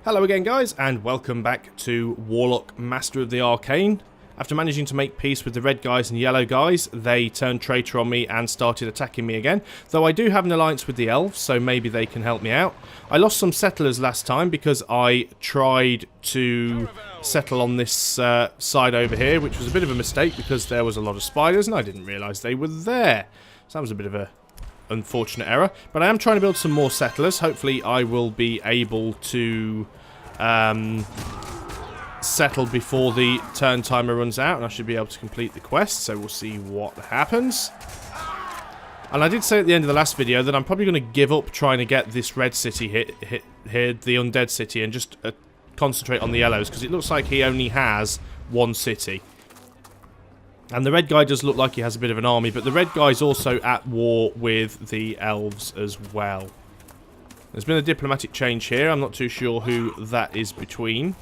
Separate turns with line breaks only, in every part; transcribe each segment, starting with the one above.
Hello again guys, and welcome back to Warlock, Master of the Arcane. After managing to make peace with the red guys and yellow guys, they turned traitor on me and started attacking me again. Though I do have an alliance with the elves, so maybe they can help me out. I lost some settlers last time because I tried to settle on this side over here, which was a bit of a mistake because there was a lot of spiders and I didn't realise they were there. So that was a bit of a unfortunate error, but I am trying to build some more settlers. Hopefully I will be able to settle before the turn timer runs out and I should be able to complete the quest, so we'll see what happens. And I did say at the end of the last video that I'm probably going to give up trying to get this red city hit the undead city, and just concentrate on the yellows, because it looks like he only has one city. And the red guy does look like he has a bit of an army, but the red guy's also at war with the elves as well. There's been a diplomatic change here. I'm not too sure who that is between.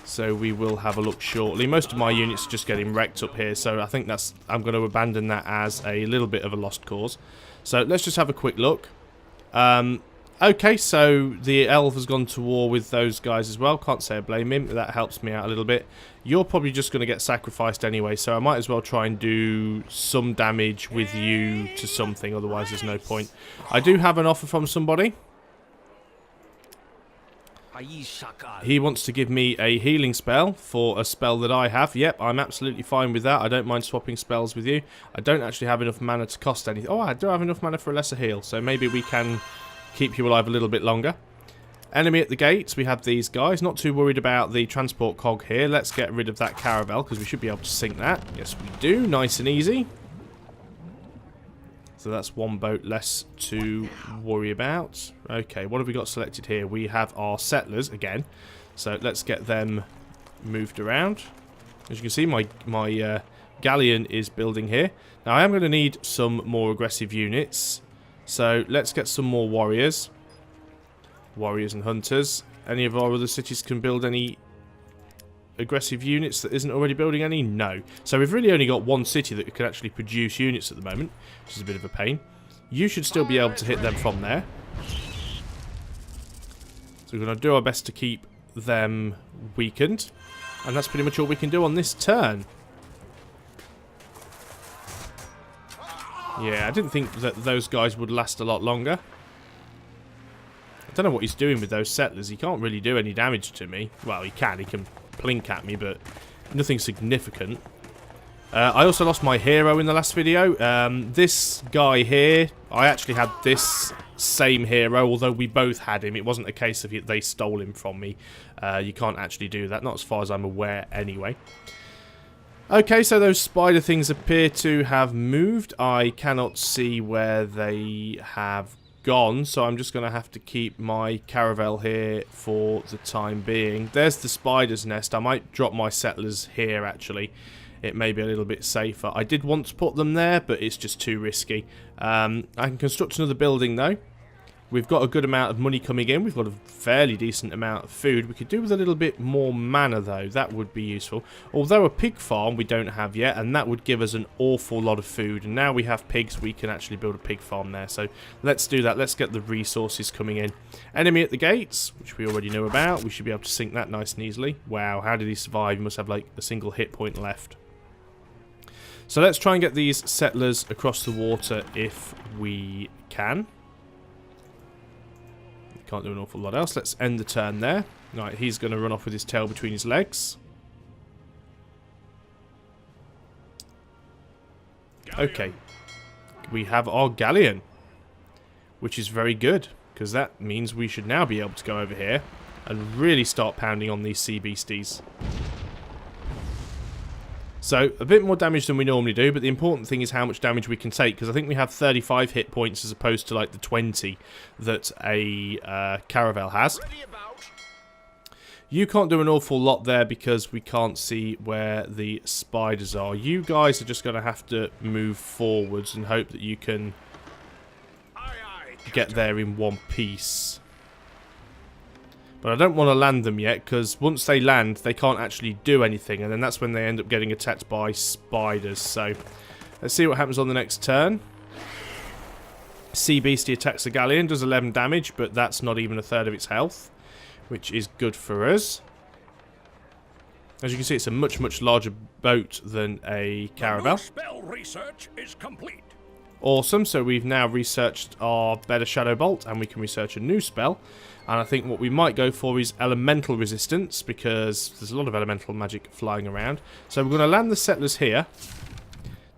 So we will have a look shortly. Most of my units are just getting wrecked up here, so I think I'm going to abandon that as a little bit of a lost cause. So let's just have a quick look. Okay, so the elf has gone to war with those guys as well. Can't say I blame him. That helps me out a little bit. You're probably just going to get sacrificed anyway, so I might as well try and do some damage with you to something, otherwise there's no point. I do have an offer from somebody. He wants to give me a healing spell for a spell that I have. Yep, I'm absolutely fine with that. I don't mind swapping spells with you. I don't actually have enough mana to cost anything. Oh, I do have enough mana for a lesser heal, so maybe we can keep you alive a little bit longer. Enemy at the gates, we have these guys. Not too worried about the transport cog here. Let's get rid of that caravel, because we should be able to sink that. Yes, we do. Nice and easy. So that's one boat less to worry about. Okay, what have we got selected here? We have our settlers again. So let's get them moved around. As you can see, my galleon is building here. Now, I am going to need some more aggressive units. So let's get some more warriors. Warriors and hunters. Any of our other cities can build any aggressive units that isn't already building any? No. So we've really only got one city that can actually produce units at the moment, which is a bit of a pain. You should still be able to hit them from there. So we're going to do our best to keep them weakened. And that's pretty much all we can do on this turn. Yeah, I didn't think that those guys would last a lot longer. I don't know what he's doing with those settlers. He can't really do any damage to me. Well, he can plink at me, but nothing significant. I also lost my hero in the last video. This guy here, I actually had this same hero, although we both had him. It wasn't a case of they stole him from me. You can't actually do that, not as far as I'm aware anyway. Okay, so those spider things appear to have moved. I cannot see where they have gone, so I'm just going to have to keep my caravel here for the time being. There's the spider's nest. I might drop my settlers here, actually. It may be a little bit safer. I did want to put them there, but it's just too risky. I can construct another building, though. We've got a good amount of money coming in. We've got a fairly decent amount of food. We could do with a little bit more mana, though. That would be useful. Although a pig farm we don't have yet, and that would give us an awful lot of food. And now we have pigs, we can actually build a pig farm there. So let's do that. Let's get the resources coming in. Enemy at the gates, which we already know about. We should be able to sink that nice and easily. Wow, how did he survive? He must have like a single hit point left. So let's try and get these settlers across the water if we can. Can't do an awful lot else. Let's end the turn there. Right, he's going to run off with his tail between his legs. Okay. We have our galleon, which is very good, because that means we should now be able to go over here and really start pounding on these sea beasties. So, a bit more damage than we normally do, but the important thing is how much damage we can take, because I think we have 35 hit points as opposed to like the 20 that a caravel has. You can't do an awful lot there because we can't see where the spiders are. You guys are just going to have to move forwards and hope that you can get there in one piece. But I don't want to land them yet, because once they land, they can't actually do anything, and then that's when they end up getting attacked by spiders. So, let's see what happens on the next turn. Sea Beastie attacks the galleon, does 11 damage, but that's not even a third of its health, which is good for us. As you can see, it's a much, much larger boat than a caravel.
Spell research is complete.
Awesome, so we've now researched our better Shadow Bolt, and we can research a new spell. And I think what we might go for is elemental resistance, because there's a lot of elemental magic flying around. So we're going to land the settlers here.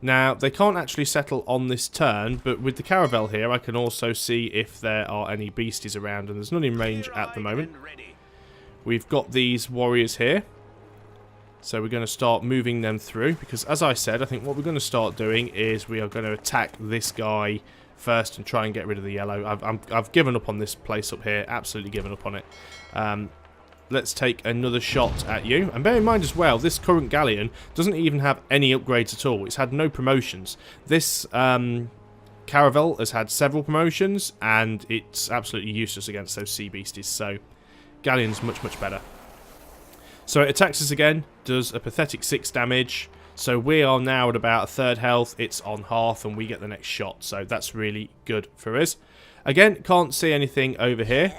Now, they can't actually settle on this turn, but with the caravel here, I can also see if there are any beasties around, and there's none in range at the moment. We've got these warriors here, so we're going to start moving them through, because as I said, I think what we're going to start doing is we are going to attack this guy first and try and get rid of the yellow. I've given up on this place up here, absolutely given up on it. Let's take another shot at you. And bear in mind as well, this current galleon doesn't even have any upgrades at all. It's had no promotions. This caravel has had several promotions, and it's absolutely useless against those sea beasties. So, galleon's much, much better. So it attacks us again, does a pathetic 6 damage. So we are now at about a third health. It's on half, and we get the next shot. So that's really good for us. Again, can't see anything over here.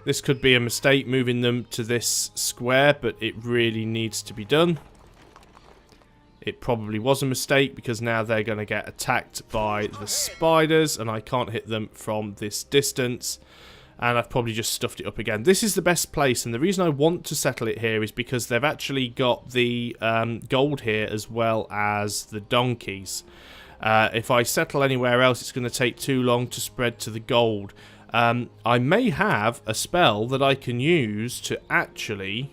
This could be a mistake moving them to this square, but it really needs to be done. It probably was a mistake, because now they're going to get attacked by the spiders, and I can't hit them from this distance. And I've probably just stuffed it up again. This is the best place, and the reason I want to settle it here is because they've actually got the gold here as well as the donkeys. If I settle anywhere else, it's going to take too long to spread to the gold. I may have a spell that I can use to actually...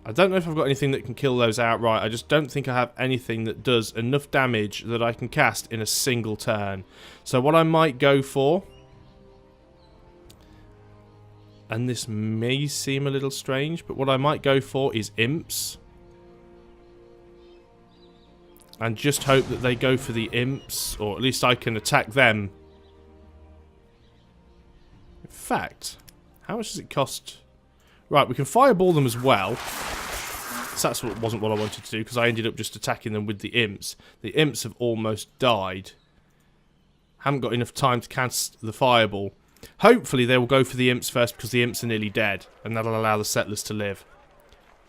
I don't know if I've got anything that can kill those outright. I just don't think I have anything that does enough damage that I can cast in a single turn. So what I might go for... And this may seem a little strange, but what I might go for is imps. And just hope that they go for the imps, or at least I can attack them. In fact, how much does it cost? Right, we can fireball them as well. So that's what wasn't what I wanted to do, because I ended up just attacking them with the imps. The imps have almost died. Haven't got enough time to cast the fireball. Hopefully they will go for the imps first, because the imps are nearly dead, and that'll allow the settlers to live.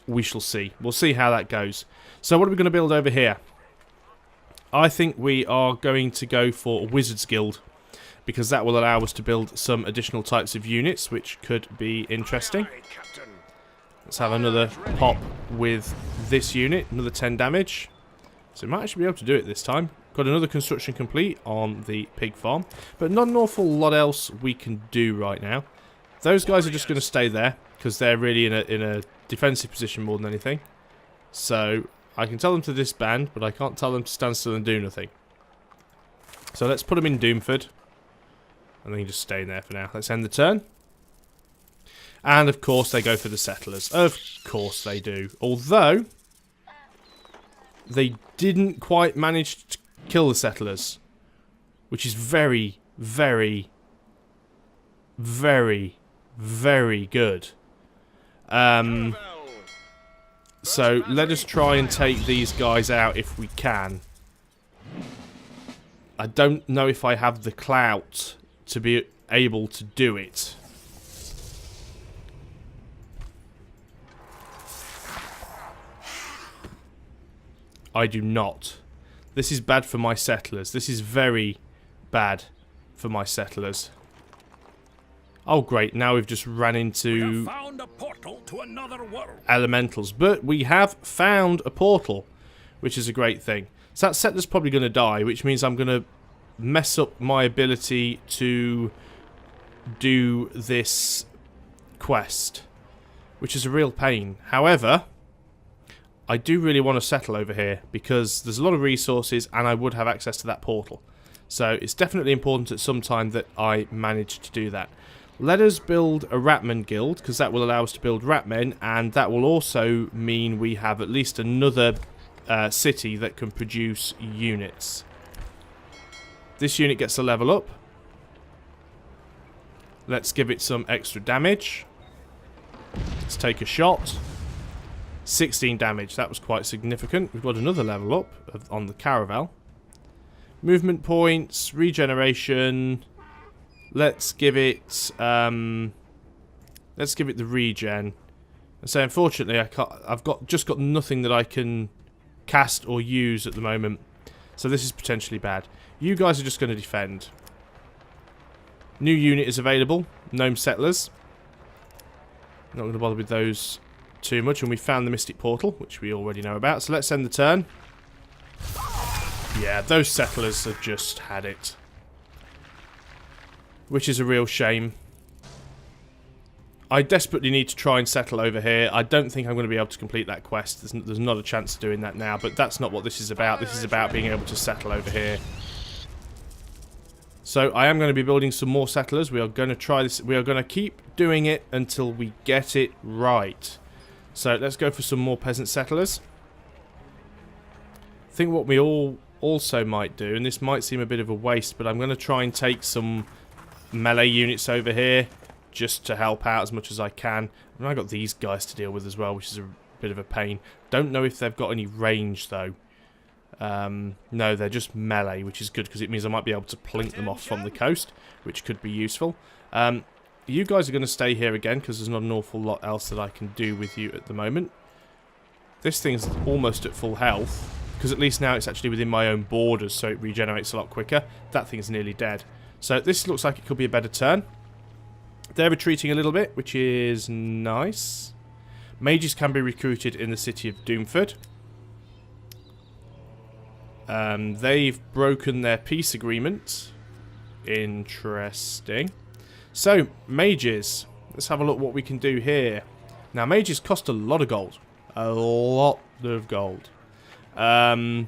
We shall see. We'll see how that goes. So what are we going to build over here? I think we are going to go for a Wizard's Guild, because that will allow us to build some additional types of units, which could be interesting. Let's have another pop with this unit, another 10 damage. So we might actually be able to do it this time. Got another construction complete on the pig farm, but not an awful lot else we can do right now. Those guys are just going to stay there, because they're really in a defensive position more than anything. So I can tell them to disband, but I can't tell them to stand still and do nothing. So let's put them in Doomford. And then just stay in there for now. Let's end the turn. And of course they go for the settlers. Of course they do. Although they didn't quite manage to kill the settlers. Which is very, very, very, very good. So let us try and take these guys out if we can. I don't know if I have the clout to be able to do it. I do not. This is bad for my settlers. This is very bad for my settlers. Oh great, now we've just ran into
found a portal to another world.
Elementals. But we have found a portal, which is a great thing. So that settler's probably going to die, which means I'm going to mess up my ability to do this quest, which is a real pain. However, I do really want to settle over here, because there's a lot of resources and I would have access to that portal. So it's definitely important at some time that I manage to do that. Let us build a Ratman guild, because that will allow us to build Ratmen, and that will also mean we have at least another city that can produce units. This unit gets a level up. Let's give it some extra damage. Let's take a shot. 16 damage. That was quite significant. We've got another level up on the caravel. Movement points, regeneration. Let's give it the regen. And so unfortunately I've just got nothing that I can cast or use at the moment. So this is potentially bad. You guys are just going to defend. New unit is available. Gnome settlers. Not going to bother with those too much. And we found the Mystic Portal, which we already know about. So let's end the turn. Yeah, those settlers have just had it. Which is a real shame. I desperately need to try and settle over here. I don't think I'm going to be able to complete that quest. There's not a chance of doing that now, but that's not what this is about. This is about being able to settle over here. So I am going to be building some more settlers. We are going to try this. We are going to keep doing it until we get it right. So let's go for some more peasant settlers. I think what we also might do, and this might seem a bit of a waste, but I'm going to try and take some melee units over here just to help out as much as I can. And I've got these guys to deal with as well, which is a bit of a pain. Don't know if they've got any range though. No, they're just melee, which is good because it means I might be able to plink them off from the coast, which could be useful. You guys are going to stay here again because there's not an awful lot else that I can do with you at the moment. This thing's almost at full health because at least now it's actually within my own borders, so it regenerates a lot quicker. That thing's nearly dead. So this looks like it could be a better turn. They're retreating a little bit, which is nice. Mages can be recruited in the city of Doomford. They've broken their peace agreement. Interesting. So, mages. Let's have a look what we can do here. Now, mages cost a lot of gold. A lot of gold. But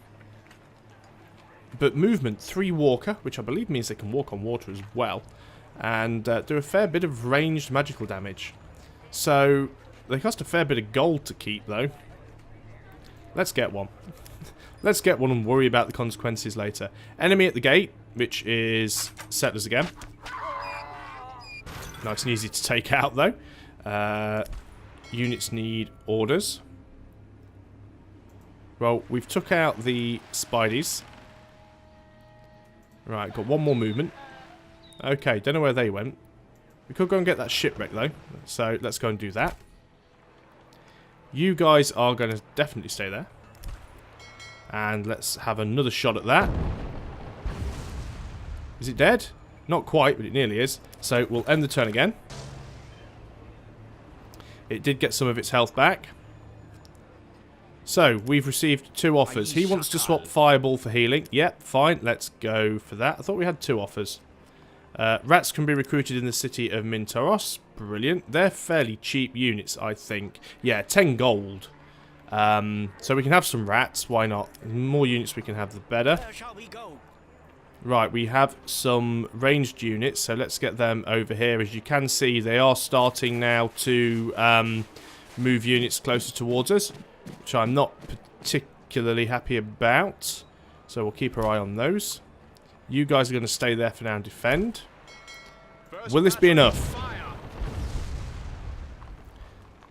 movement, 3 walker, which I believe means they can walk on water as well. And do a fair bit of ranged magical damage. So, they cost a fair bit of gold to keep, though. Let's get one. Let's get one and worry about the consequences later. Enemy at the gate, which is settlers again. Nice and easy to take out, though. Units need orders. Well, we've took out the Spideys. Right, got one more movement. Okay, don't know where they went. We could go and get that shipwreck, though. So, let's go and do that. You guys are going to definitely stay there. And let's have another shot at that. Is it dead? Not quite, but it nearly is. So, we'll end the turn again. It did get some of its health back. So, we've received 2 offers. He wants to swap Fireball for healing. Yep, fine. Let's go for that. I thought we had 2 offers. Rats can be recruited in the city of Mintoros. Brilliant. They're fairly cheap units, I think. Yeah, 10 gold. So we can have some rats. Why not? The more units we can have, the better.
Where shall we go?
Right, we have some ranged units, so let's get them over here. As you can see, they are starting now to move units closer towards us, which I'm not particularly happy about. So we'll keep our eye on those. You guys are going to stay there for now and defend. Will this be enough?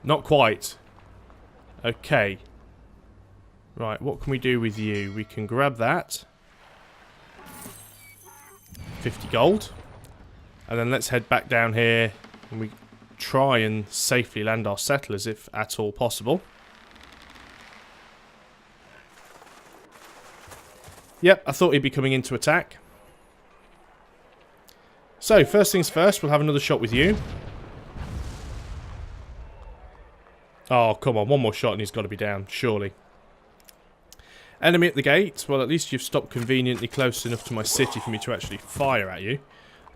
Not quite. Okay. Right, what can we do with you? We can grab that. 50 gold. And then let's head back down here and we try and safely land our settlers if at all possible. Yep, I thought he'd be coming in to attack. So, first things first, we'll have another shot with you. Oh, come on, one more shot and he's got to be down, surely. Enemy at the gate. Well, at least you've stopped conveniently close enough to my city for me to actually fire at you.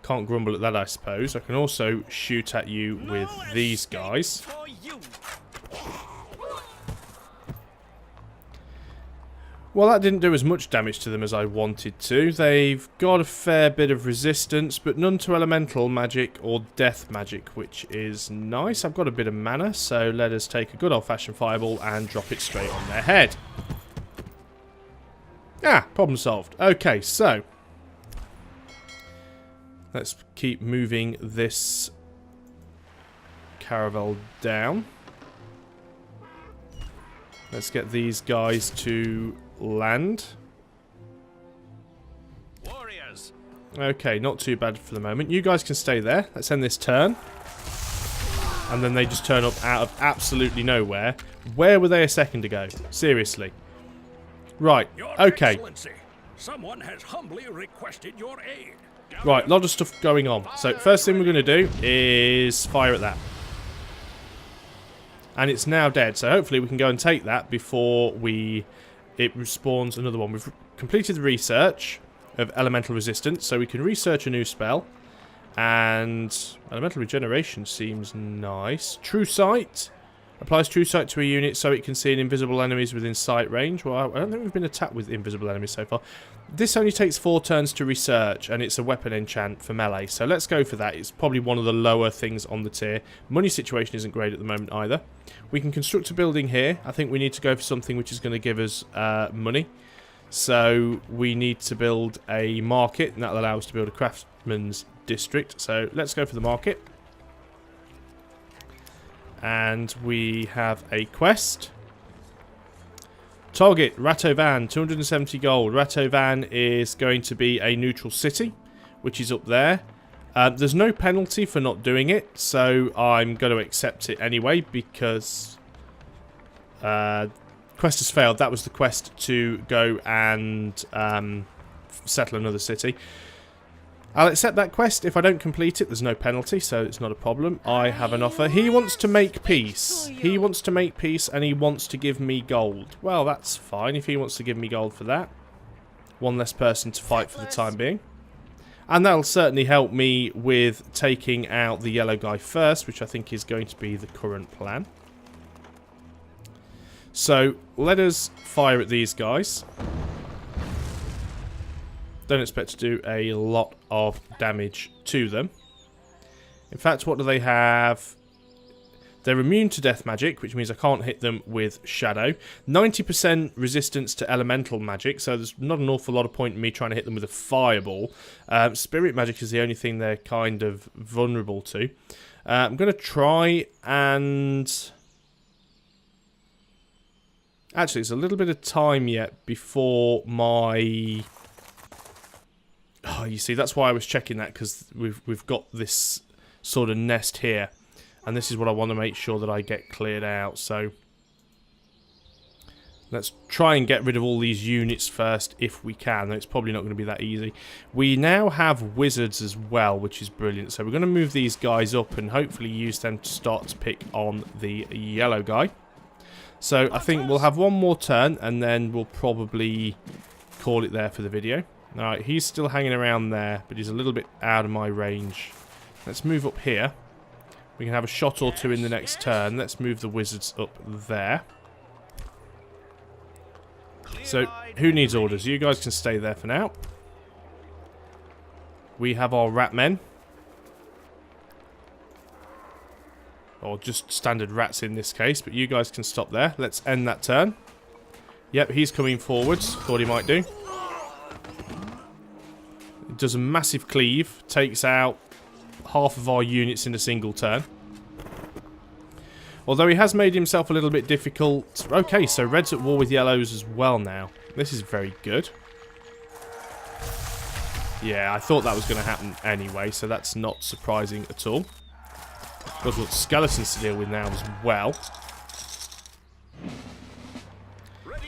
Can't grumble at that, I suppose. I can also shoot at you with these guys. Well, that didn't do as much damage to them as I wanted to. They've got a fair bit of resistance, but none to elemental magic or death magic, which is nice. I've got a bit of mana, so let us take a good old-fashioned fireball and drop it straight on their head. Ah, problem solved. Okay, so let's keep moving this caravel down. Let's get these guys to land.
Warriors.
Okay, not too bad for the moment. You guys can stay there. Let's end this turn. And then they just turn up out of absolutely nowhere. Where were they a second ago? Seriously. Right,
Your
okay.
Excellency, someone has humbly requested your aid.
Right, a lot of stuff going on. So first thing we're going to do is fire at that. And it's now dead, so hopefully we can go and take that before it respawns another one. We've completed the research of elemental resistance, so we can research a new spell. And elemental regeneration seems nice. True sight. Applies true sight to a unit so it can see invisible enemies within sight range. Well, I don't think we've been attacked with invisible enemies so far. This only takes 4 turns to research, and it's a weapon enchant for melee. So let's go for that. It's probably one of the lower things on the tier. Money situation isn't great at the moment either. We can construct a building here. I think we need to go for something which is going to give us money. So we need to build a market, and that'll allow us to build a craftsman's district. So let's go for the market. And we have a quest. Target, Ratovan, 270 gold. Ratovan is going to be a neutral city, which is up there. There's no penalty for not doing it, so I'm going to accept it anyway, because quest has failed. That was the quest to go and settle another city. I'll accept that quest. If I don't complete it, there's no penalty, so it's not a problem. I have an offer. He wants to make peace. He wants to make peace, and he wants to give me gold. Well, that's fine if he wants to give me gold for that. One less person to fight for the time being. And that'll certainly help me with taking out the yellow guy first, which I think is going to be the current plan. So, let us fire at these guys. Don't expect to do a lot of damage to them. In fact, what do they have? They're immune to death magic, which means I can't hit them with shadow. 90% resistance to elemental magic, so there's not an awful lot of point in me trying to hit them with a fireball. Spirit magic is the only thing they're kind of vulnerable to. I'm going to try and... Actually, it's a little bit of time yet before my... Oh, you see, that's why I was checking that, because we've got this sort of nest here. And this is what I want to make sure that I get cleared out. So let's try and get rid of all these units first if we can. It's probably not going to be that easy. We now have wizards as well, which is brilliant. So we're going to move these guys up and hopefully use them to start to pick on the yellow guy. So I think we'll have one more turn and then we'll probably call it there for the video. Alright, he's still hanging around there, but he's a little bit out of my range. Let's move up here. We can have a shot or two in the next turn. Let's move the wizards up there. So, who needs orders? You guys can stay there for now. We have our rat men. Or just standard rats in this case, but you guys can stop there. Let's end that turn. Yep, he's coming forwards. Thought he might do. Does a massive cleave, takes out half of our units in a single turn. Although he has made himself a little bit difficult. Okay, so red's at war with yellows as well now. This is very good. Yeah, I thought that was going to happen anyway, so that's not surprising at all. Of course, we've got skeletons to deal with now as well.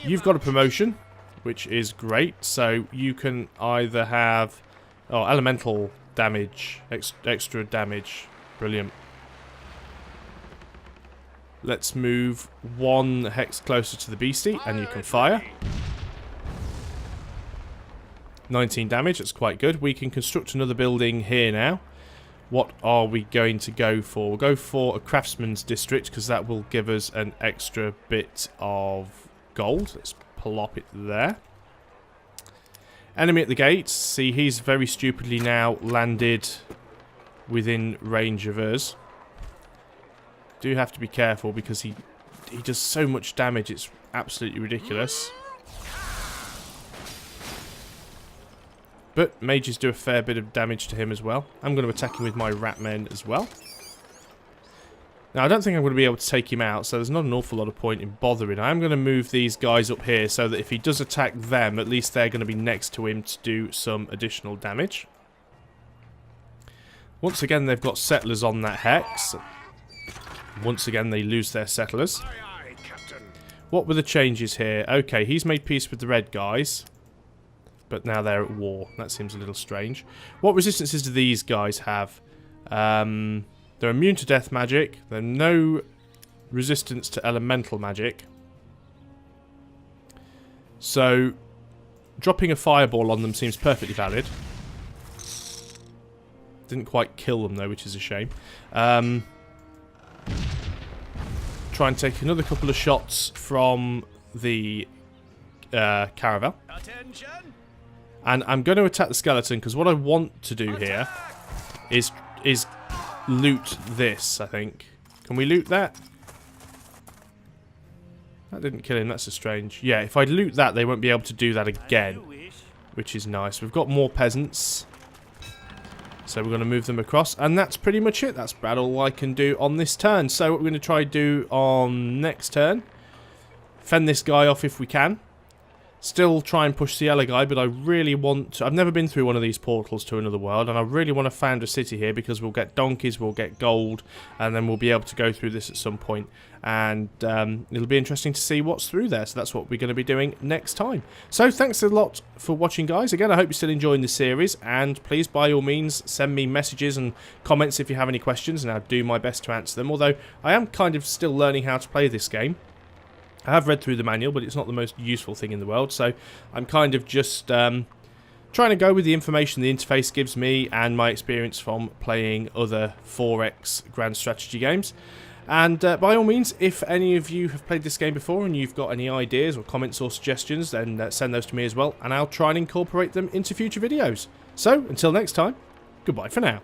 You've got a promotion, which is great. So you can either have... Oh, elemental damage. Extra damage. Brilliant. Let's move one hex closer to the beastie, and you can fire. 19 damage, that's quite good. We can construct another building here now. What are we going to go for? We'll go for a craftsman's district, because that will give us an extra bit of gold. Let's plop it there. Enemy at the gate. See, he's very stupidly now landed within range of us. Do have to be careful because he does so much damage, it's absolutely ridiculous. But mages do a fair bit of damage to him as well. I'm going to attack him with my rat men as well. Now, I don't think I'm going to be able to take him out, so there's not an awful lot of point in bothering. I am going to move these guys up here so that if he does attack them, at least they're going to be next to him to do some additional damage. Once again, they've got settlers on that hex. Once again, they lose their settlers.
Aye, aye, Captain.
What were the changes here? Okay, he's made peace with the red guys, but now they're at war. That seems a little strange. What resistances do these guys have? They're immune to death magic. They're no resistance to elemental magic. So, dropping a fireball on them seems perfectly valid. Didn't quite kill them though, which is a shame. Try and take another couple of shots from the caravel.
Attention.
And I'm going to attack the skeleton because what I want to do here is loot this, I think. Can we loot that? That didn't kill him, that's a strange... Yeah, if I loot that, they won't be able to do that again, which is nice. We've got more peasants, so we're going to move them across, and that's pretty much it. That's about all I can do on this turn. So what we're going to try to do on next turn, fend this guy off if we can. Still try and push the yellow guy, but I really want to... I've never been through one of these portals to another world, and I really want to found a city here because we'll get donkeys, we'll get gold, and then we'll be able to go through this at some point. And it'll be interesting to see what's through there, so that's what we're going to be doing next time. So thanks a lot for watching, guys. Again, I hope you're still enjoying the series, and please, by all means, send me messages and comments if you have any questions, and I'll do my best to answer them, although I am kind of still learning how to play this game. I have read through the manual, but it's not the most useful thing in the world, so I'm kind of just trying to go with the information the interface gives me and my experience from playing other 4X grand strategy games. And by all means, if any of you have played this game before and you've got any ideas or comments or suggestions, then send those to me as well, and I'll try and incorporate them into future videos. So, until next time, goodbye for now.